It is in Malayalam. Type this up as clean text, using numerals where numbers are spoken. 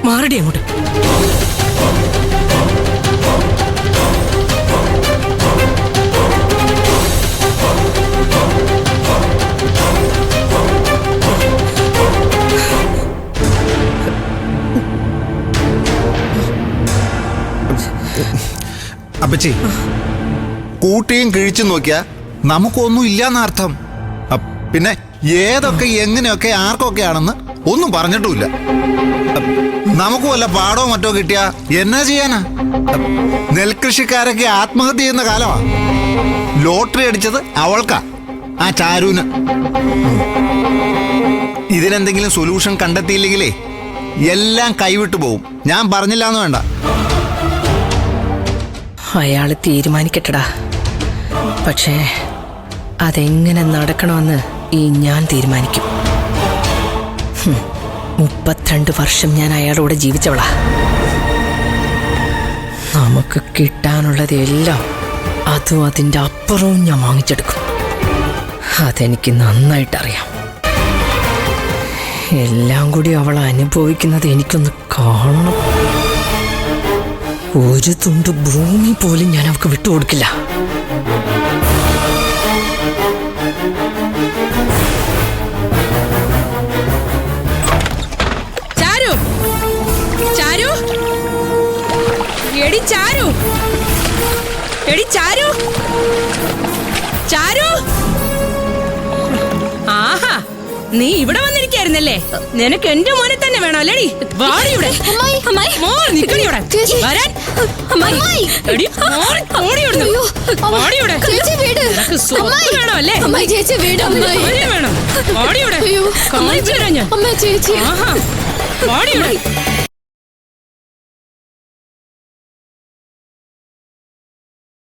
മാറടി അങ്ങോട്ട്. അപ്പച്ചി, കൂട്ടിയും കിഴിച്ചും നോക്കിയാ നമുക്കൊന്നും ഇല്ലാന്നർത്ഥം. പിന്നെ ഏതൊക്കെ എങ്ങനെയൊക്കെ ആർക്കൊക്കെ ആണെന്ന് ഒന്നും പറഞ്ഞിട്ടുമില്ല. നമുക്ക് വല്ല പാടോ മറ്റോ കിട്ടിയാ എന്നാ ചെയ്യാനാ? നെൽകൃഷിക്കാരൊക്കെ ആത്മഹത്യ ചെയ്യുന്ന കാലമാ. ലോട്ടറി അടിച്ചത് അവൾക്കാ, ആ ചാരുവിന്. ഇതിനെന്തെങ്കിലും സൊല്യൂഷൻ കണ്ടെത്തിയില്ലെങ്കിലേ എല്ലാം കൈവിട്ടു പോവും. ഞാൻ പറഞ്ഞില്ലാന്ന് വേണ്ട. അയാള് തീരുമാനിക്കട്ടടാ. പക്ഷേ അതെങ്ങനെ നടക്കണമെന്ന് ഞാൻ തീരുമാനിക്കും. 32 വർഷം ഞാൻ അയാളോട് ജീവിച്ചവളാ. നമുക്ക് കിട്ടാനുള്ളതെല്ലാം അതും അതിൻ്റെ അപ്പുറവും ഞാൻ വാങ്ങിച്ചെടുക്കും. അതെനിക്ക് നന്നായിട്ടറിയാം. എല്ലാം കൂടി അവൾ അനുഭവിക്കുന്നത് എനിക്കൊന്ന് കാണണം. ഒരു തുണ്ട് ഭൂമി പോലും ഞാൻ അവൾക്ക് വിട്ടുകൊടുക്കില്ല. ചാരു, ചാരു, എടി ചാരു, എടി ചാരു, ചാരു. ആഹാ, നീ ഇവിടെ വന്നിരിക്കായിരുന്നല്ലേ? നിനക്ക് എന്റെ മോനെ തന്നെ വേണോ അല്ലേടി? വാടിയുടെ വേണോ അല്ലേ? വേണം. വാടിയുടെ കാണിച്ചു തരാം ഞാൻ. വാടിയുടെ